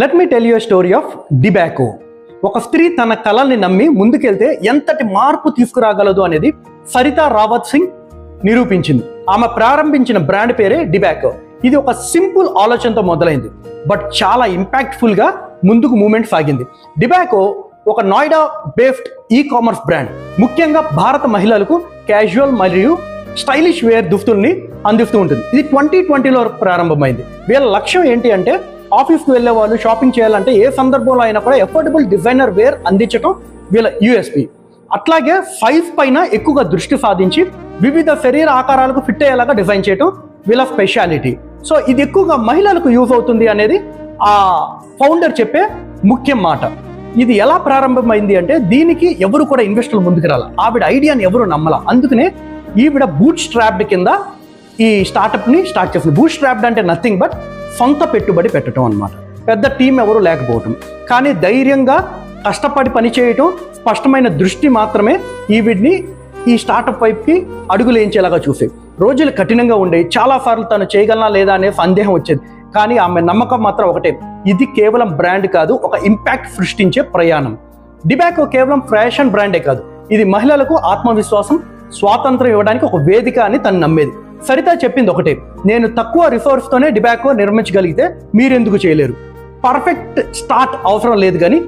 Let me tell you story of డిబాకో. ఒక స్త్రీ తన కళల్ని నమ్మి ముందుకెళ్తే ఎంతటి మార్పు తీసుకురాగలదు అనేది సరితా రావత్ సింగ్ నిరూపించింది. ఆమె ప్రారంభించిన బ్రాండ్ పేరే డిబాకో. ఇది ఒక సింపుల్ ఆలోచనతో మొదలైంది, బట్ చాలా ఇంపాక్ట్ఫుల్ గా ముందుకు మూవ్మెంట్ సాగింది. డిబాకో ఒక నోయిడా బేస్డ్ కామర్స్ బ్రాండ్. ముఖ్యంగా భారత మహిళలకు క్యాజువల్ మరియు స్టైలిష్ వేర్ దుస్తుల్ని అందిస్తూ ఉంటుంది. ఇది 2020లో ప్రారంభమైంది. వీళ్ళ లక్ష్యం ఏంటి అంటే ఆఫీస్కి వెళ్ళే వాళ్ళు షాపింగ్ చేయాలంటే ఏ సందర్భంలో అయినా కూడా ఎఫోర్డబుల్ డిజైనర్ వేర్ అందించడం వీళ్ళ యూఎస్పీ. అట్లాగే సైజ్ పైన ఎక్కువగా దృష్టి సాధించి వివిధ శరీర ఆకారాలకు ఫిట్ అయ్యేలాగా డిజైన్ చేయడం వీళ్ళ స్పెషాలిటీ. సో ఇది ఎక్కువగా మహిళలకు యూజ్ అవుతుంది అనేది ఆ ఫౌండర్ చెప్పే ముఖ్య మాట. ఇది ఎలా ప్రారంభమైంది అంటే దీనికి ఎవరు కూడా ఇన్వెస్టర్లు ముందుకు రాల, ఆవిడ ఐడియాని ఎవరు నమ్మల. అందుకనే ఈవిడ బూట్ స్ట్రాప్డ్ కింద ఈ స్టార్టప్ని స్టార్ట్ చేసింది. బూట్ స్ట్రాప్డ్ అంటే నథింగ్ బట్ సొంత పెట్టుబడి పెట్టడం అనమాట. పెద్ద టీం ఎవరు లేకపోవటం, కానీ ధైర్యంగా కష్టపడి పనిచేయటం, స్పష్టమైన దృష్టి మాత్రమే ఈవిడ్ని ఈ స్టార్టప్ వైపుకి అడుగులేంచేలాగా చూసేది. రోజులు కఠినంగా ఉండేవి. చాలాసార్లు తను చేయగలనా లేదా అనే సందేహం వచ్చేది. కానీ ఆమె నమ్మకం మాత్రం ఒకటే, ఇది కేవలం బ్రాండ్ కాదు, ఒక ఇంపాక్ట్ సృష్టించే ప్రయాణం. డిబాకో కేవలం ఫ్యాషన్ బ్రాండే కాదు, ఇది మహిళలకు ఆత్మవిశ్వాసం, స్వాతంత్రం ఇవ్వడానికి ఒక వేదిక అని తను నమ్మేది. సరితా చెప్పింది ఒకటే, నేను తక్కువ రిసోర్స్తోనే డిబాకో నిర్మించగలిగితే మీరెందుకు చేయలేరు? పర్ఫెక్ట్ స్టార్ట్ అవసరం లేదు, కానీ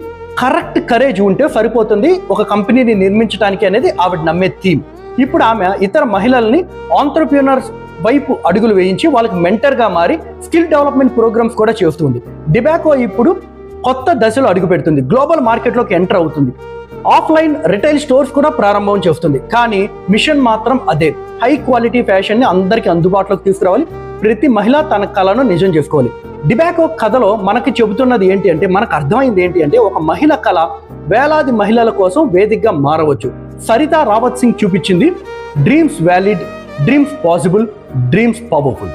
కరెక్ట్ కరేజ్ ఉంటే సరిపోతుంది ఒక కంపెనీని నిర్మించడానికి అనేది ఆవిడ నమ్మే థీమ్. ఇప్పుడు ఆమె ఇతర మహిళల్ని ఆంటర్ప్రినర్స్ వైపు అడుగులు వేయించి వాళ్ళకి మెంటర్గా మారి స్కిల్ డెవలప్మెంట్ ప్రోగ్రామ్స్ కూడా చేస్తుంది. డిబాకో ఇప్పుడు కొత్త దశలో అడుగు పెడుతుంది, గ్లోబల్ మార్కెట్లోకి ఎంటర్ అవుతుంది, ఆఫ్లైన్ రిటైల్ స్టోర్స్ కూడా ప్రారంభం చేస్తుంది. కానీ మిషన్ మాత్రం అదే, హై క్వాలిటీ ఫ్యాషన్ని అందరికీ అందుబాటులోకి తీసుకురావాలి, ప్రతి మహిళ తన కళను నిజం చేసుకోవాలి. డిబాకో కథలో మనకి చెబుతున్నది ఏంటి అంటే, మనకు అర్థమైంది ఏంటి అంటే, ఒక మహిళ కళ వేలాది మహిళల కోసం వేదికగా మారవచ్చు. సరితా రావత్ సింగ్ చూపించింది dreams valid, dreams possible, dreams powerful.